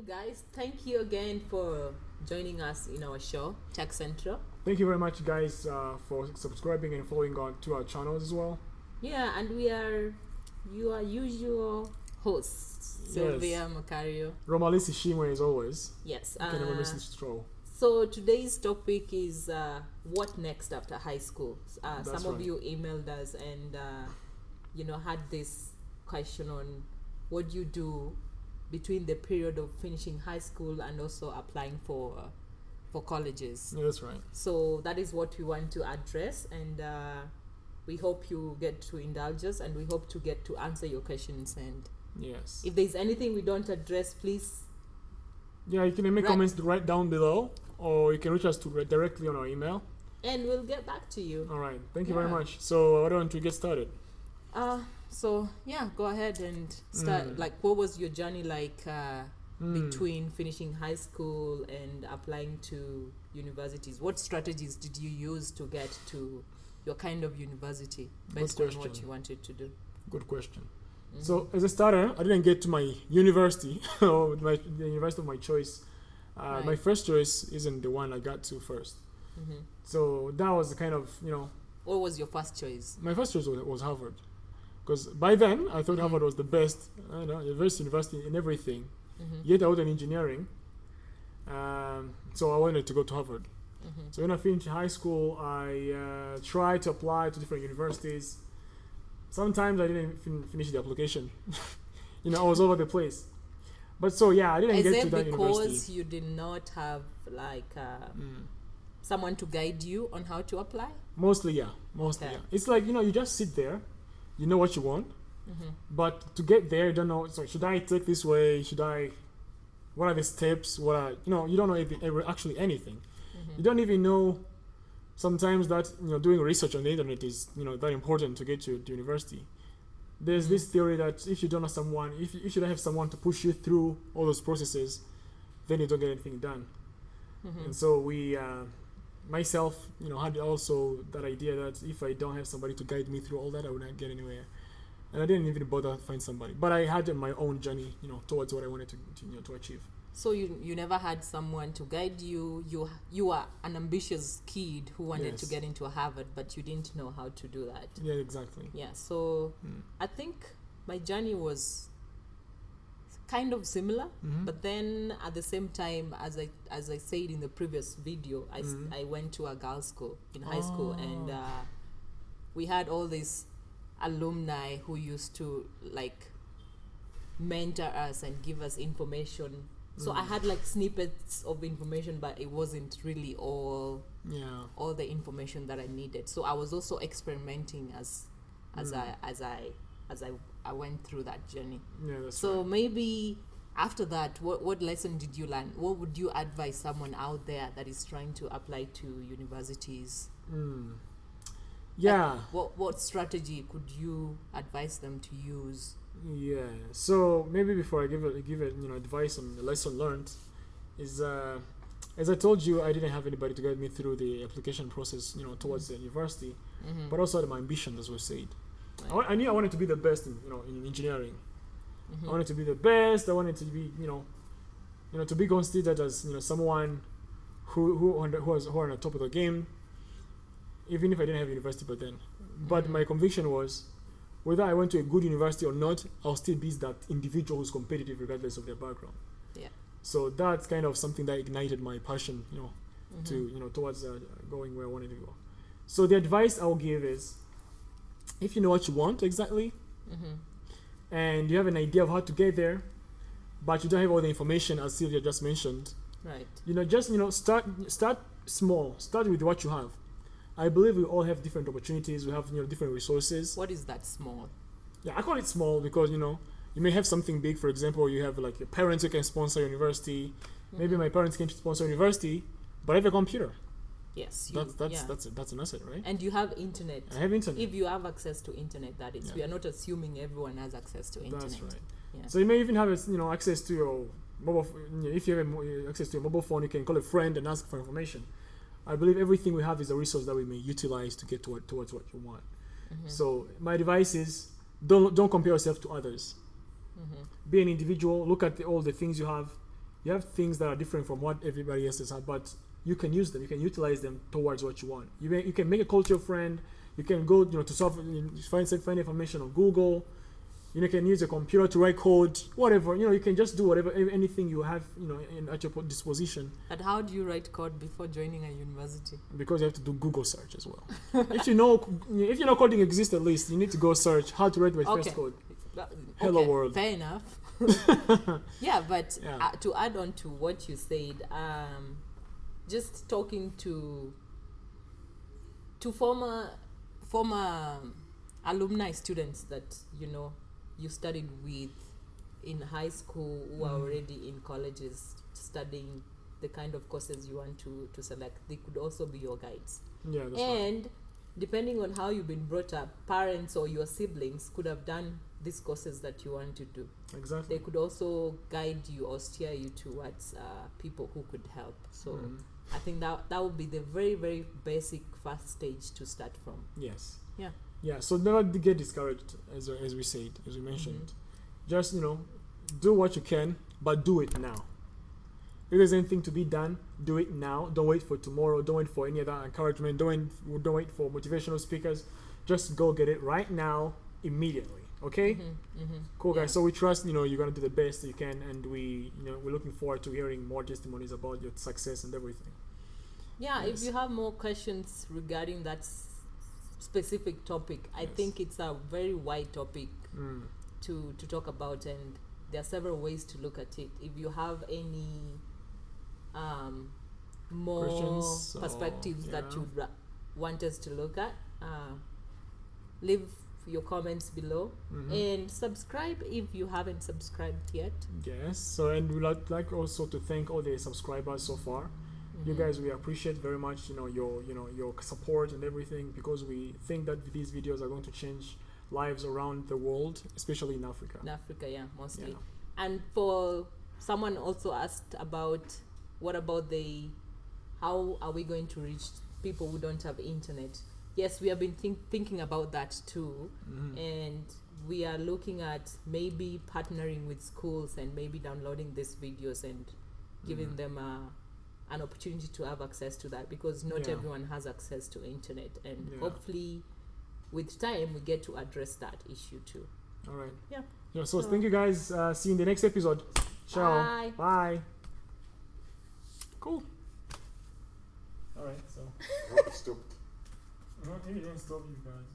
you guys. Thank you again for joining us in our show, Tech Central. Thank you very much, guys, for subscribing and following on to our channels as well. Yeah, and we are your usual hosts, Sylvia Macario. Romalisi Shimwe, as always. Yes. You can never miss this troll. So today's topic is what next after high school. Some of right. you emailed us and had this question on what you do between the period of finishing high school and also applying for colleges. Yeah, that's right. So that is what we want to address, and we hope you get to indulge us, and we hope to get to answer your questions. And yes, if there's anything we don't address, please. Yeah, you can make comments right down below, or you can reach us directly on our email, and we'll get back to you. All right. Thank you very much. So why don't we get started? So go ahead and start. Like, what was your journey like between finishing high school and applying to universities? What strategies did you use to get to your kind of university based on what you wanted to do? Good question. So as a starter, I didn't get to my university or the university of my choice. Right. My first choice isn't the one I got to first. So that was the kind of, What was your first choice? My first choice was Harvard. Because by then, I thought Harvard was the best, the best university in everything. Yet I was in engineering. So I wanted to go to Harvard. So when I finished high school, I tried to apply to different universities. Sometimes I didn't finish the application. I was all over the place. But so, yeah, I didn't get to that university. Because you did not have, someone to guide you on how to apply? Mostly, yeah. Yeah. It's like, you just sit there. You know what you want, but to get there, you don't know. So should I take this way? What are the steps? You don't know actually anything. You don't even know. Sometimes that doing research on the internet is that important to get to the university. There's this theory that if you don't have someone, if you don't have someone to push you through all those processes, then you don't get anything done. And so we. Myself, had also that idea that if I don't have somebody to guide me through all that, I would not get anywhere. And I didn't even bother to find somebody. But I had my own journey, towards what I wanted to achieve. So you never had someone to guide you. You were an ambitious kid who wanted to get into Harvard, but you didn't know how to do that. Yeah, exactly. Yeah. So I think my journey was kind of similar, but then at the same time, as I said in the previous video, I went to a girls' school in high school, and we had all these alumni who used to mentor us and give us information. So I had snippets of information, but it wasn't really all the information that I needed. So I was also experimenting as I went through that journey. Yeah, that's so right. Maybe after that, what lesson did you learn? What would you advise someone out there that is trying to apply to universities? Yeah. What strategy could you advise them to use? Yeah. So maybe before I give it advice on the lesson learned, is as I told you, I didn't have anybody to guide me through the application process, towards the university, but also I had my ambition, as was said. Right. I knew I wanted to be the best in engineering. I wanted to be the best. I wanted to be to be considered as someone who are on the top of the game. Even if I didn't have university, but my conviction was whether I went to a good university or not, I'll still be that individual who's competitive regardless of their background. Yeah. So that's kind of something that ignited my passion, to towards going where I wanted to go. So the advice I'll give is, if you know what you want exactly, and you have an idea of how to get there, but you don't have all the information, as Sylvia just mentioned, right? Just start small. Start with what you have. I believe we all have different opportunities. We have different resources. What is that small? Yeah, I call it small because you may have something big. For example, you have your parents who can sponsor university. Maybe my parents can't sponsor university, but I have a computer. Yes, that's an asset, right? And you have internet. I have internet. If you have access to internet, that is. Yeah. We are not assuming everyone has access to internet. That's right. Yeah. So you may even have access to your mobile. If you have access to your mobile phone, you can call a friend and ask for information. I believe everything we have is a resource that we may utilize to get towards what you want. So my advice is don't compare yourself to others. Be an individual. Look at all the things you have. You have things that are different from what everybody else has, but you can use them. You can utilize them towards what you want. You can make a call to your friend. You can go, to find information on Google. You can use a computer to write code, whatever. You can just do whatever, anything you have, at your disposition. But how do you write code before joining a university? Because you have to do Google search as well. if you know coding exists, at least you need to go search how to write my first code. Hello world. Fair enough. Yeah, but to add on to what you said, just talking to former alumni students that you studied with in high school who are already in colleges studying the kind of courses you want to select. They could also be your guides. Yeah, that's and depending on how you've been brought up, parents or your siblings could have done these courses that you want to do. Exactly. They could also guide you or steer you towards people who could help. So I think that would be the very, very basic first stage to start from. Yes. Yeah. Yeah. So never get discouraged, as we mentioned. Just do what you can, but do it now. If there's anything to be done, do it now. Don't wait for tomorrow. Don't wait for any other encouragement. Don't wait for motivational speakers. Just go get it right now, immediately. Okay? Cool, guys. So we trust you're gonna do the best you can, and we're looking forward to hearing more testimonies about your success and everything. Yeah. Yes. If you have more questions regarding that specific topic, I think it's a very wide topic to talk about, and there are several ways to look at it. If you have any more perspectives that you want us to look at, leave your comments below and subscribe if you haven't subscribed yet. Yes. So, and we'd like also to thank all the subscribers so far. You guys, we appreciate very much your support and everything, because we think that these videos are going to change lives around the world, especially in Africa. In Africa, mostly. And for someone also asked about what about how are we going to reach people who don't have internet? Yes, we have been thinking about that too, and we are looking at maybe partnering with schools and maybe downloading these videos and giving them an opportunity to have access to that, because not everyone has access to internet, and hopefully with time we get to address that issue too. All right. Yeah. So thank you guys. See you in the next episode. Ciao. Bye. Cool. All right. So. Stopped. No, he didn't stop you guys.